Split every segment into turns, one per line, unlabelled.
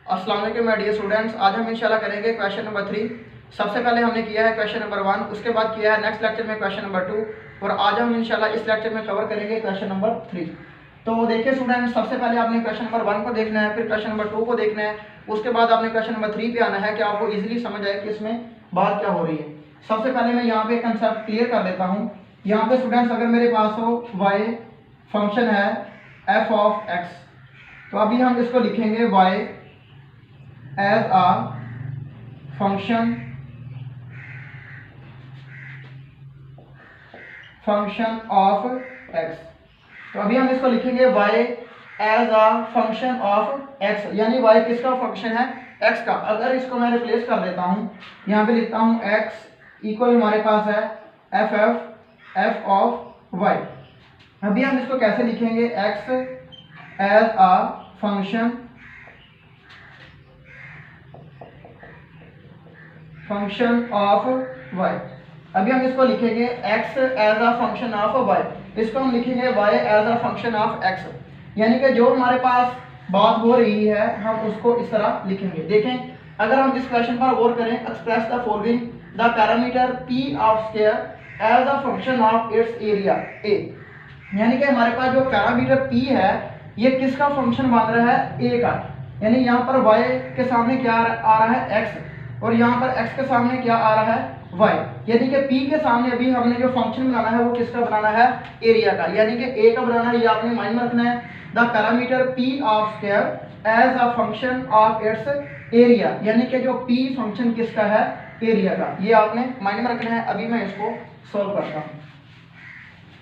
अस्सलाम वालेकुम my dear students. आज हम इंशाल्लाह करेंगे क्वेश्चन नंबर 3। सबसे पहले हमने किया है क्वेश्चन नंबर 1, उसके बाद किया है नेक्स्ट लेक्चर में क्वेश्चन नंबर 2 और आज हम इंशाल्लाह इस लेक्चर में कवर करेंगे क्वेश्चन नंबर 3। तो देखिए स्टूडेंट्स, सबसे पहले आपने क्वेश्चन नंबर 1 को देखना है, फिर क्वेश्चन नंबर 2 को देखना है, उसके बाद आपने क्वेश्चन नंबर 3 पे आना है कि आपको इजीली समझ आए कि इसमें बात क्या हो रही है। सबसे पहले मैं यहाँ पे कंसेप्ट क्लियर कर देता हूँ। यहाँ पे स्टूडेंट्स, अगर मेरे पास हो y फंक्शन है f ऑफ x, तो अभी हम इसको लिखेंगे y as a function of x। तो अभी हम इसको लिखेंगे y as a function of x, यानी y किसका फंक्शन है? x का। अगर इसको मैं रिप्लेस कर देता हूँ, यहाँ पे लिखता हूँ x इक्वल हमारे पास है f ऑफ y। अभी हम इसको कैसे लिखेंगे? x as a function of y। अभी हम इसको लिखेंगे x as a function of y, इसको हम लिखेंगे y as a function of x, यानी कि जो हमारे पास बात हो रही है हम उसको इस तरह लिखेंगे। देखें, अगर हम इस क्वेश्चन पर गौर करें, express the following the parameter p of square as a function of its area a, यानी कि हमारे पास जो पैरामीटर p है ये किसका फंक्शन बन रहा है? a का। यानी यहाँ पर y के सामने क्या आ रहा है? x, और यहाँ पर x के सामने क्या आ रहा है? y, यानी कि p के सामने अभी हमने जो फंक्शन बनाना है वो किसका बनाना है? एरिया का, यानी कि a का बनाना है। ये आपने माइंड में रखना है, the parameter p of square as a function of its area, यानी कि जो p फंक्शन किसका है? एरिया का। ये आपने माइंड में रखना है। अभी मैं इसको सॉल्व करता हूँ।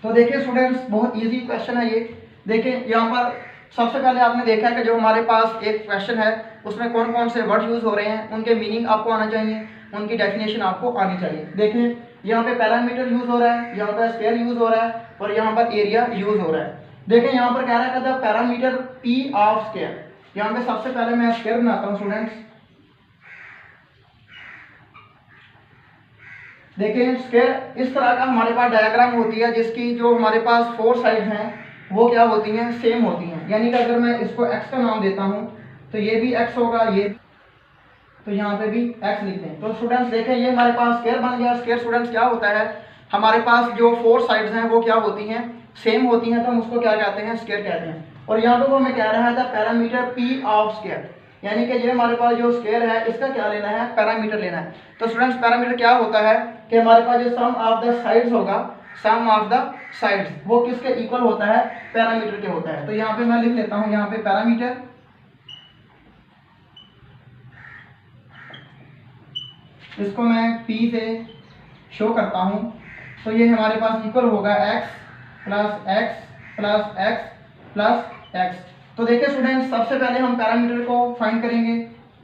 तो देखिए स्टूडेंट्स, बहुत इजी क्वेश्चन है ये। देखिए यहाँ पर सबसे पहले आपने देखा है कि जो हमारे पास एक क्वेश्चन है उसमें कौन कौन से वर्ड यूज हो रहे हैं, उनके मीनिंग आपको आना चाहिए, उनकी डेफिनेशन आपको आनी चाहिए। देखिए यहाँ पे पैरामीटर यूज हो रहा है, यहाँ पर स्क्वायर यूज हो रहा है और यहाँ पर एरिया यूज हो रहा है। देखिए यहाँ पर कह रहा है कि पैरामीटर p ऑफ स्क्वायर। यहाँ पे सबसे पहले मैं स्क्वायर बनाता हूँ स्टूडेंट्स। देखिए स्क्वायर इस तरह का हमारे पास डायग्राम होती है जिसकी जो हमारे पास 4 साइड्स हैं वो क्या होती हैं? सेम होती हैं। यानी कि अगर मैं इसको x का नाम देता हूँ तो ये भी x होगा, ये तो यहाँ पे भी x लिखते हैं। तो स्टूडेंट्स देखें, ये हमारे पास स्क्वायर बन गया। स्क्वायर स्टूडेंट्स क्या होता है? हमारे पास जो 4 साइड्स हैं वो क्या होती हैं? सेम होती हैं, तो हम उसको क्या कहते हैं? स्क्वायर कहते हैं। और यहाँ पे वो हमें कह रहा है पैरामीटर p ऑफ स्क्वायर, यानी कि ये हमारे पास जो स्क्वायर है इसका क्या लेना है? पैरामीटर लेना है। तो स्टूडेंट्स पैरामीटर क्या होता है कि हमारे पास जो सम ऑफ द साइड्स होगा, सम ऑफ द साइड्स वो किसके इक्वल होता है? पैरामीटर के होता है। तो यहाँ पे मैं लिख लेता हूँ, यहाँ पे पैरामीटर इसको मैं p से शो करता हूँ, तो ये हमारे पास इक्वल होगा x plus x plus x plus x. तो देखिए स्टूडेंट्स, सबसे पहले हम पैरामीटर को फाइंड करेंगे।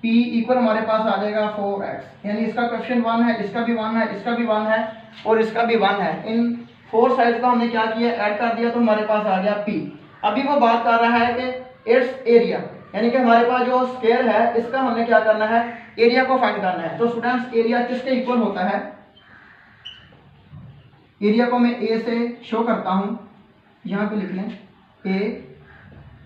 p इक्वल हमारे पास आ जाएगा 4x, यानी इसका कोएफिशिएंट 1 है, इसका भी 1 है, इसका भी 1 है और इसका भी 1 है। इन 4 साइड्स को हमने क्या किया? ऐड कर दिया, तो हमारे पास आ गया p। अभी वो बात कर रहा है कि इट्स एरिया, यानी कि हमारे पास जो स्क्वायर है इसका हमने क्या करना है? एरिया को फाइंड करना है। तो स्टूडेंट्स एरिया किसके इक्वल होता है? एरिया को मैं a से शो करता हूँ, यहाँ पे लिख लें a।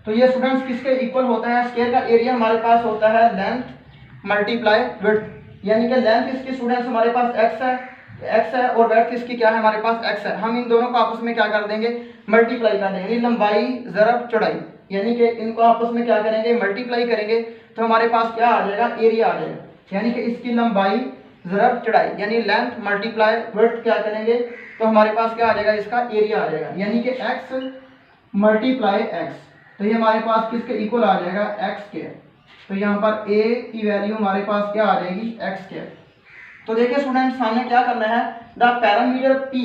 तो ये स्टूडेंट्स किसके इक्वल होता है? स्क्वायर का एरिया हमारे पास होता है लेंथ मल्टीप्लाई विड्थ, यानी कि लेंथ इसकी स्टूडेंट्स हमारे पास x है और विड्थ इसकी क्या है? हमारे पास x है। हम इन दोनों को आपस में क्या कर देंगे? मल्टीप्लाई कर देंगे, लंबाई ज़रब चौड़ाई, यानी कि इनको आपस में क्या करेंगे? मल्टीप्लाई करेंगे, तो हमारे पास क्या आ जाएगा? एरिया आ जाएगा। यानी कि इसकी लंबाई ज़रब चौड़ाई, यानी लेंथ मल्टीप्लाई विड्थ क्या करेंगे? तो हमारे पास क्या आ जाएगा? इसका एरिया आ जाएगा, यानी कि x मल्टीप्लाई x। तो ये हमारे पास किसके इक्वल आ जाएगा? x के। तो यहाँ पर a की वैल्यू हमारे पास क्या आ जाएगी? x के। तो देखिए स्टूडेंट्स, सामने क्या करना है? द पैरामीटर p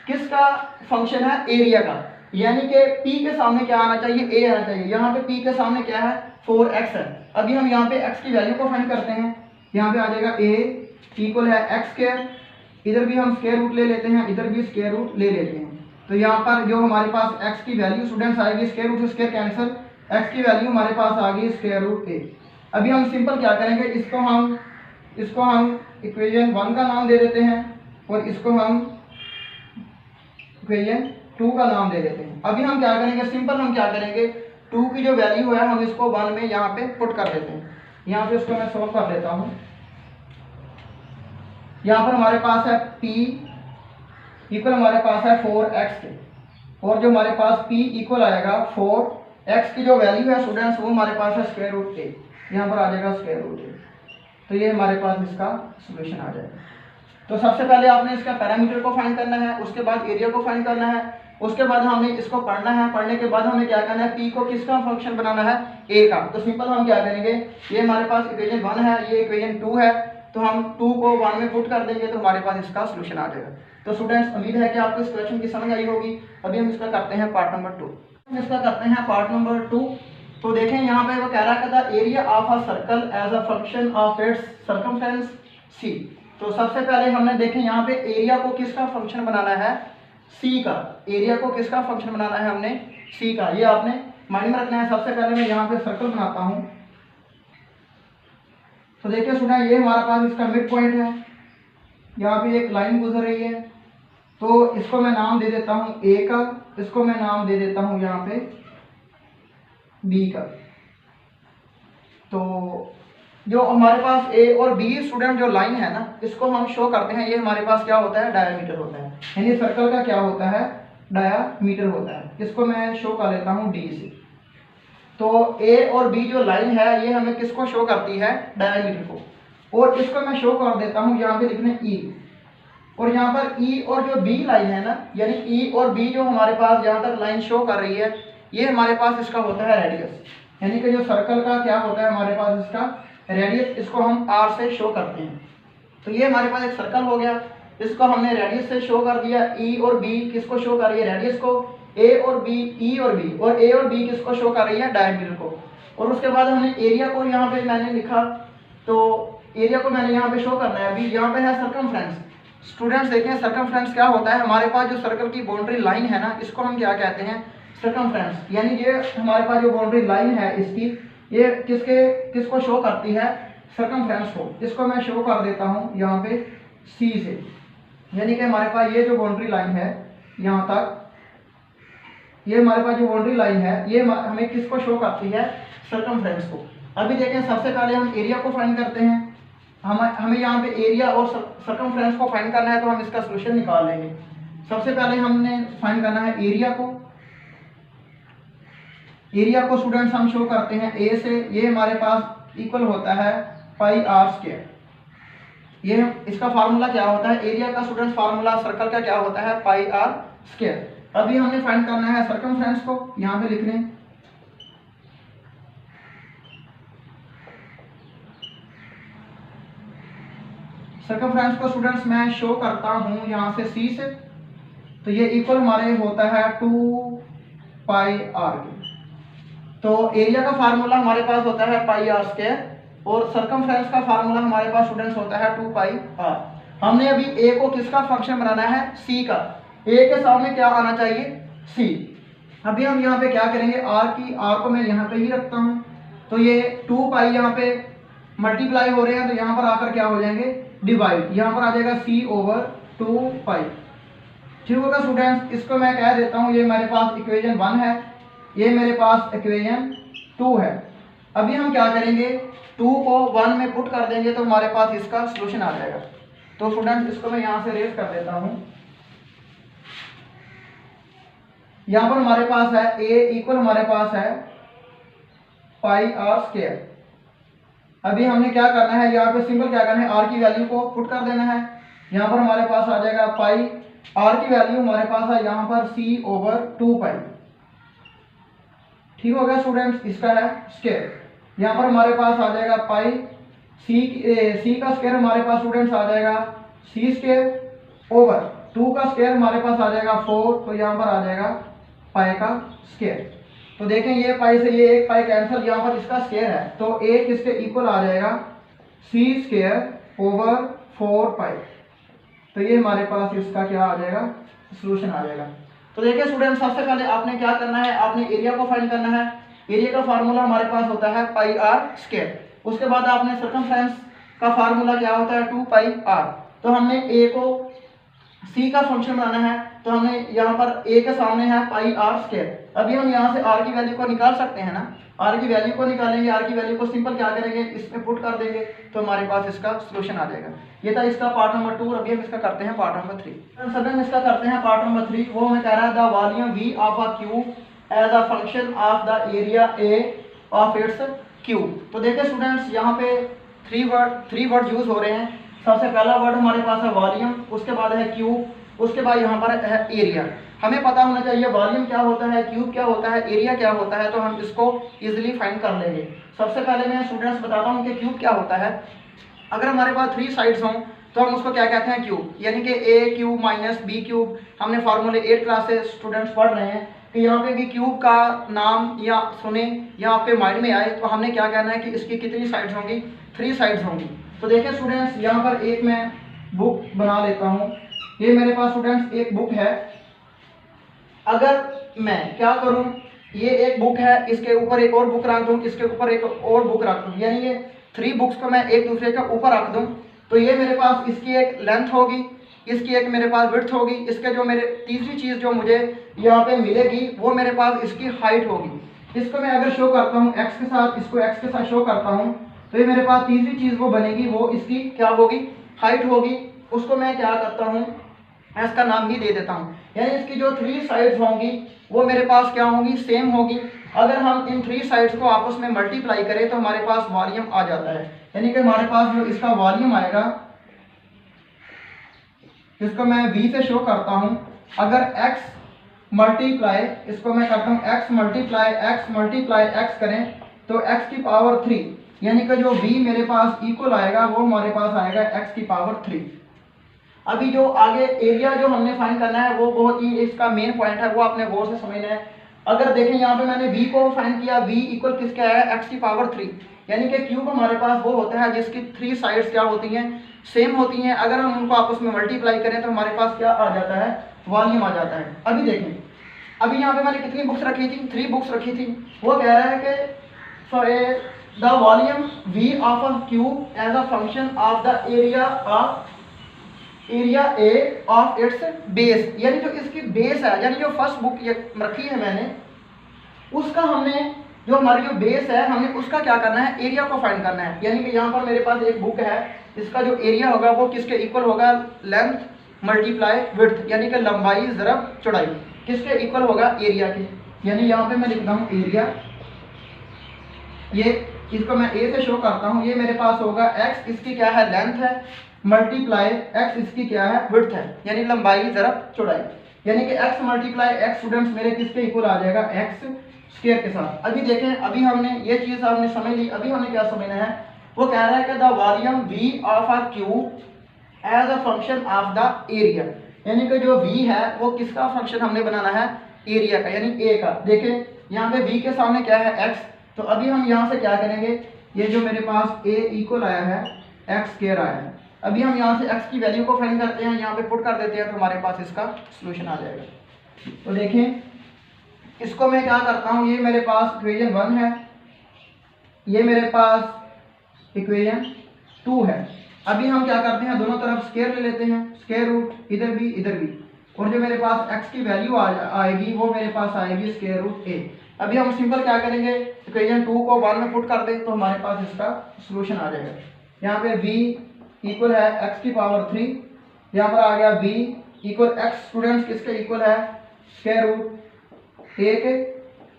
किसका फंक्शन है? एरिया का, यानी कि p के सामने क्या आना चाहिए? a आना चाहिए। यहाँ पे p के सामने क्या है? 4x है। अभी हम यहाँ पे x की वैल्यू को फाइंड करते हैं। यहाँ पे आ जाएगा a इक्वल है x स्क्वायर, इधर भी हम स्क्वायर रूट ले लेते हैं, इधर भी स्क्वायर रूट ले लेते हैं। तो यहाँ पर जो हमारे पास x की वैल्यू स्टूडेंट्स आएगी, स्क्वायर रूट से स्क्वायर कैंसिल, x की वैल्यू हमारे पास आ गई स्क्वायर रूट a। अभी हम सिंपल क्या करेंगे? इसको हम इक्वेशन 1 का नाम दे देते हैं और इसको हम इक्वेशन 2 का नाम दे देते हैं। अभी हम क्या करेंगे? सिंपल हम क्या करेंगे? 2 की जो वैल्यू है हम इसको 1 में यहाँ पे पुट कर देते हैं। यहाँ पे उसको मैं सॉल्व कर देता हूँ। यहाँ पर हमारे पास है p इक्वल हमारे पास है 4x के, और जो हमारे पास p इक्वल आएगा 4x की जो वैल्यू है स्टूडेंट्स वो हमारे पास है स्क्वायर रूट a, यहाँ पर आ जाएगा स्क्वायर रूट a। तो ये हमारे पास इसका सोल्यूशन आ जाएगा। तो सबसे पहले आपने इसका पैरामीटर को फाइंड करना है, उसके बाद एरिया को फाइंड करना है, उसके बाद हमने इसको पढ़ना है, पढ़ने के बाद हमें क्या करना है, p को किसका फंक्शन बनाना है, a का। तो सिंपल हम क्या करेंगे, ये हमारे पास इक्वेशन 1 है, ये इक्वेशन 2 है, तो हम 2 को 1 में पुट कर देंगे तो हमारे पास इसका सोल्यूशन आ जाएगा। तो स्टूडेंट्स उम्मीद है कि आपको इस क्वेश्चन की समझ आई होगी। अभी हम इसका करते हैं पार्ट नंबर 2। हम इसका करते हैं पार्ट नंबर 2। तो देखें यहाँ पे वो कह रहा है the area of a circle as a function of its circumference C. तो सबसे पहले हमने देखें यहाँ पे एरिया को किसका फंक्शन बनाना है, सी का। एरिया को किसका फंक्शन बनाना है हमने, सी का। ये आपने माइंड में रखना है। सबसे पहले मैं यहाँ पे सर्कल बनाता हूँ। तो देखिए सुना, ये हमारे पास इसका मिड पॉइंट है, यहाँ पे एक लाइन गुजर रही है, तो इसको मैं नाम दे देता हूँ ए का, इसको मैं नाम दे देता हूँ यहाँ पे बी का। तो जो हमारे पास ए और बी स्टूडेंट जो लाइन है ना, इसको हम शो करते हैं, ये हमारे पास क्या होता है, डायमीटर होता है, यानी सर्कल का क्या होता है, डायमीटर होता है। इसको मैं शो कर लेता हूँ डी से। तो ए और बी जो लाइन है ये हमें किसको शो करती है, डायमीटर को, और इसको मैं शो कर देता हूँ यहाँ पे लिखने ई। और यहाँ पर ई और जो बी लाइन है ना, यानी ई और बी जो हमारे पास जहाँ तक लाइन शो कर रही है, ये हमारे पास इसका होता है रेडियस, यानी कि जो सर्कल का क्या होता है हमारे पास इसका रेडियस, इसको हम आर से शो करते हैं। तो ये हमारे पास एक सर्कल हो गया, इसको हमने रेडियस से शो कर दिया। ई और बी किसको शो कर रही है, रेडियस को। ए और बी, ई और बी, और ए और बी किसको शो कर रही है, डायमीटर को। और उसके बाद हमने एरिया को यहाँ पे मैंने लिखा, तो एरिया को मैंने यहाँ पे शो करना है। अभी यहाँ पे है सर्कमफ्रेंस। स्टूडेंट्स देखें सर्कमफ्रेंस क्या होता है, हमारे पास जो सर्कल की बाउंड्री लाइन है ना, इसको हम क्या कहते हैं, सर्कमफ्रेंस। यानी ये हमारे पास जो बाउंड्री लाइन है इसकी, ये किसको शो करती है, सर्कमफ्रेंस को। इसको मैं शो कर देता हूँ यहाँ पे सी से, यानी कि हमारे पास ये जो बाउंड्री लाइन है यहाँ तक, ये हमारे पास जो बाउंड्री लाइन है ये हमें किसको शो करती है, सर्कमफ्रेंस को। अभी देखें सबसे पहले हम एरिया को फाइंड करते हैं। हमें यहाँ पे एरिया और सर्कमफ्रेंस को फाइंड करना है, तो हम इसका सोल्यूशन निकाल लेंगे। सबसे पहले हमने फाइंड करना है एरिया को। एरिया को स्टूडेंट्स हम शो करते हैं ए से, ये हमारे पास इक्वल होता है पाई आर स्क्वायर। ये इसका फार्मूला क्या होता है, एरिया का स्टूडेंट्स फार्मूला सर्कल का क्या होता है, पाई आर स्क्वायर। अभी हमने फाइंड करना है सर्कमफ्रेंस को, यहाँ पे लिख लें। सर्कमफ्रेंस को स्टूडेंट्स मैं शो करता हूँ यहाँ से सी से, तो ये इक्वल हमारे होता है 2 पाई आर के। तो एरिया का फार्मूला हमारे पास होता है पाई आर स्क्वायर, और सर्कमफ्रेंस का फार्मूला हमारे पास स्टूडेंट्स होता है 2 पाई आर। हमने अभी ए को किसका फंक्शन बनाना है, सी का। ए के सामने क्या आना चाहिए, सी। अभी हम यहाँ पे क्या करेंगे, आर को मैं यहाँ पे ही रखता हूँ, तो ये 2 पाई यहाँ पे मल्टीप्लाई हो रहे हैं, तो यहाँ पर आकर क्या हो जाएंगे, डिवाइड। यहाँ पर आ जाएगा सी ओवर 2 पाई। ठीक होगा स्टूडेंट्स, इसको मैं कह देता हूँ, ये मेरे पास इक्वेशन 1 है, ये मेरे पास इक्वेशन 2 है। अभी हम क्या करेंगे, 2 को 1 में पुट कर देंगे तो हमारे पास इसका सोल्यूशन आ जाएगा। तो स्टूडेंट्स इसको मैं यहाँ से रेज कर देता हूँ। यहाँ पर हमारे पास है ए इक्वल हमारे पास है पाई आर स्क्वायर। अभी हमने क्या करना है, यहाँ पे सिंपल क्या करना है, आर की वैल्यू को पुट कर देना है। यहाँ पर हमारे पास आ जाएगा पाई, आर की वैल्यू हमारे पास है यहाँ पर सी ओवर 2 पाई। ठीक हो गया स्टूडेंट्स, इसका है स्क्वायर। यहाँ पर हमारे पास आ जाएगा पाई, सी का स्क्वायर हमारे पास स्टूडेंट्स आ जाएगा सी स्क्वायर ओवर 2 का स्क्वायर हमारे पास आ जाएगा 4, तो यहाँ पर आ जाएगा पाई का स्क्वायर। तो देखें ये पाई से ये एक पाई कैंसिल, यहाँ पर इसका स्क्वायर है, तो ए किसके इक्वल आ जाएगा, सी स्क्वायर ओवर 4 पाई। तो ये हमारे पास इसका क्या आ जाएगा, सोल्यूशन आ जाएगा। तो देखिए स्टूडेंट सबसे पहले आपने क्या करना है, आपने एरिया को फाइंड करना है। एरिया का फार्मूला हमारे पास होता है पाई आर स्क्वायर। उसके बाद आपने सर्कमफ्रेंस का फार्मूला क्या होता है, 2 पाई आर। तो हमने ए को सी का फंक्शन बनाना है तो हमें यहाँ पर ए के सामने है पाई आर स्क्वायर। अभी हम यहाँ से आर की वैल्यू को निकाल सकते हैं ना, आर की वैल्यू को निकालेंगे, आर की वैल्यू को सिंपल क्या करेंगे, इसमें पुट कर देंगे तो हमारे पास इसका सोल्यूशन आ जाएगा। ये था इसका पार्ट नंबर 2। अभी हम इसका करते हैं पार्ट नंबर 3। सर हम इसका करते हैं पार्ट नंबर 3। वो हमें कह रहा है the volume V of a cube as a function of the area A of its cube. तो देखिए स्टूडेंट्स, यहाँ पे थ्री वर्ड यूज हो रहे हैं। सबसे पहला वर्ड हमारे पास है वॉल्यूम, उसके बाद है क्यूब, उसके बाद यहाँ पर है एरिया। हमें पता होना चाहिए वॉल्यूम क्या होता है, क्यूब क्या होता है, एरिया क्या होता है, तो हम इसको इजीली फाइंड कर लेंगे। सबसे पहले मैं स्टूडेंट्स बताता हूँ कि क्यूब क्या होता है। अगर हमारे पास 3 साइड्स हों तो हम उसको क्या कहते हैं, क्यूब, यानी कि ए क्यूब माइनस बी क्यूब। हमने फार्मूले 8 क्लास से स्टूडेंट्स पढ़ रहे हैं कि यहाँ पे भी क्यूब का नाम या सुने या आपके माइंड में आए तो हमने क्या कहना है कि इसकी कितनी साइड्स होंगी, 3 साइड्स होंगी। तो देखिए स्टूडेंट्स, यहाँ पर एक मैं बुक बना लेता हूँ। ये मेरे पास स्टूडेंट्स एक बुक है। अगर मैं क्या करूँ, ये एक बुक है, इसके ऊपर एक और बुक रख दूँ, इसके ऊपर एक और बुक रख दूँ, यानी ये 3 बुक्स को मैं एक दूसरे के ऊपर रख दूँ, तो ये मेरे पास इसकी एक लेंथ होगी, इसकी एक मेरे पास विड्थ होगी, इसके जो मेरे तीसरी चीज़ जो मुझे यहाँ पे मिलेगी वो मेरे पास इसकी हाइट होगी। इसको मैं अगर शो करता हूँ एक्स के साथ, इसको एक्स के साथ शो करता हूँ तो ये मेरे पास तीसरी चीज़ वो बनेगी, वो इसकी क्या होगी, हाइट होगी। उसको मैं क्या करता हूँ, इसका नाम ही दे देता हूँ, यानी इसकी जो 3 साइड्स होंगी वो मेरे पास क्या होंगी, सेम होगी। अगर हम इन 3 साइड्स को आपस में मल्टीप्लाई करें तो हमारे पास वॉल्यूम आ जाता है, यानी कि हमारे पास जो इसका वॉल्यूम आएगा, इसको मैं v से शो करता हूँ। अगर x मल्टीप्लाई, इसको मैं करता हूँ x मल्टीप्लाई x करें तो x की पावर 3, यानी कि जो v मेरे पास इक्वल आएगा वो हमारे पास आएगा x की पावर 3। अभी जो आगे एरिया जो हमने फाइंड करना है वो बहुत ही इसका मेन पॉइंट है, वो आपने गौर से समझना है। अगर देखें यहाँ पे मैंने v को फाइंड किया, v इक्वल किसके आया, x की पावर 3, यानी कि क्यूब हमारे पास वो होता है जिसकी 3 साइड्स क्या होती हैं, सेम होती हैं। अगर हम उनको आपस में मल्टीप्लाई करें तो हमारे पास क्या आ जाता है, वॉल्यूम आ जाता है। अभी देखें, अभी यहाँ पे मैंने कितनी बुक्स रखी थी, 3 बुक्स रखी थी। वो कह रहा है कि the volume v of a cube as a function of the area A of its base, यानी जो इसकी बेस है, यानी जो फर्स्ट बुक रखी है मैंने, उसका हमने जो हमारी जो बेस है हमने उसका क्या करना है, एरिया को फाइंड करना है। यानी कि यहाँ पर मेरे पास एक बुक है, इसका जो एरिया होगा वो किसके इक्वल होगा, लेंथ मल्टीप्लाई विड्थ, यानी कि लंबाई ज़रब चौड़ाई, किसके इक्वल होगा, एरिया के। यानी यहाँ पे मैं लिखता हूँ एरिया, ये इसको मैं ए से शो करता हूँ, ये मेरे पास होगा x, इसकी क्या है, लेंथ है, मल्टीप्लाई x, इसकी क्या है, विड्थ है, यानी लंबाई ज़रब चौड़ाई, यानी कि x मल्टीप्लाई x स्टूडेंट्स मेरे किसके इक्वल आ जाएगा, x स्क्वायर के साथ। अभी देखें, अभी हमने ये चीज़ आपने समझ ली। अभी हमें क्या समझना है, वो कह रहा है कि the volume v of a cube as a function of the area, यानी कि जो v है वो किसका फंक्शन हमने बनाना है, एरिया का, यानी a का। देखें यहाँ पे v के सामने क्या है, x, तो अभी हम यहाँ से क्या करेंगे, ये जो मेरे पास a इक्वल आया है x स्क्वायर आया है, अभी हम यहाँ से x की वैल्यू को फाइंड करते हैं, यहाँ पे पुट कर देते हैं तो हमारे पास इसका सोल्यूशन आ जाएगा। तो देखें, इसको मैं क्या करता हूँ, ये मेरे पास इक्वेशन 1 है, ये मेरे पास इक्वेशन 2 है। अभी हम क्या करते हैं, दोनों तरफ स्क्वायर ले लेते हैं, स्क्वायर रूट इधर भी इधर भी, और जो मेरे पास x की वैल्यू आएगी वो मेरे पास आएगी स्क्वायर रूट a। अभी हम सिंपल क्या करेंगे, इक्वेशन 2 को 1 में पुट कर दें तो हमारे पास इसका सोल्यूशन आ जाएगा। यहाँ पे v इक्वल है x की पावर 3, यहाँ पर आ गया v इक्वल x स्टूडेंट्स किसके इक्वल है, स्क्वायर रूट a के,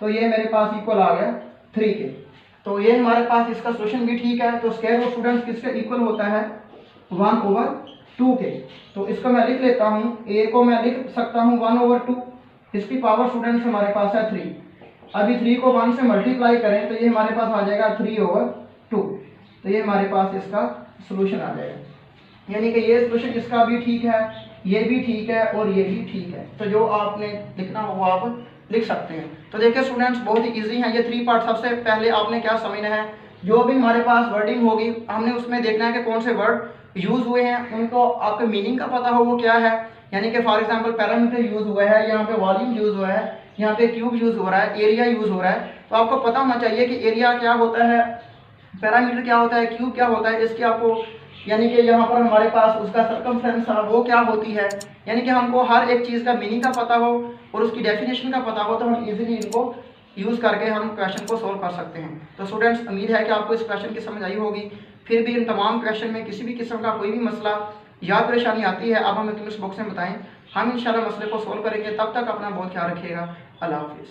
तो ये मेरे पास इक्वल आ गया 3 के। तो ये हमारे पास इसका सोल्यूशन भी ठीक है। तो स्क्वायर रूट स्टूडेंट्स किसके इक्वल होता है, 1/2 के। तो इसको मैं लिख लेता हूँ, a को मैं लिख सकता हूँ 1/2, इसकी पावर स्टूडेंट्स हमारे पास है 3। अभी 3 को 1 से मल्टीप्लाई करें तो ये हमारे पास आ जाएगा 3/2, तो ये हमारे पास इसका सोल्यूशन आ जाएगा। यानी कि ये सोल्यूशन इसका भी ठीक है, ये भी ठीक है और ये भी ठीक है। तो जो आपने लिखना हो वो आप लिख सकते हैं। तो देखिए स्टूडेंट्स, बहुत ही इजी है ये 3 पार्ट। सबसे पहले आपने क्या समझना है, जो भी हमारे पास वर्डिंग होगी हमने उसमें देखना है कि कौन से वर्ड यूज़ हुए हैं, उनको आपके मीनिंग का पता हो वो क्या है। यानी कि फॉर एग्जांपल पैरामीटर यूज़ हुआ है, यहाँ पे वॉल्यूम यूज़ हुआ है, यहाँ पे क्यूब यूज़ हो रहा है, एरिया यूज़ हो रहा है। तो आपको पता होना चाहिए कि एरिया क्या होता है, पैरामीटर क्या होता है, क्यूब क्या होता है, इसकी आपको यानी कि यहाँ पर हमारे पास उसका सर्कमफ्रेंस था वो क्या होती है, यानी कि हमको हर एक चीज़ का मीनिंग का पता हो और उसकी डेफिनेशन का पता हो तो हम इजीली इनको यूज़ करके हम क्वेश्चन को सोल्व कर सकते हैं। तो स्टूडेंट्स, उम्मीद है कि आपको इस क्वेश्चन की समझ आई होगी। फिर भी इन तमाम क्वेश्चन में किसी भी किस्म का कोई भी मसला या परेशानी आती है, आप हमें कमेंट्स बॉक्स में बताएं, हम इंशाल्लाह मसले को सोल्व करेंगे। तब तक अपना बहुत ख्याल रखिएगा। अल्लाह हाफिज़।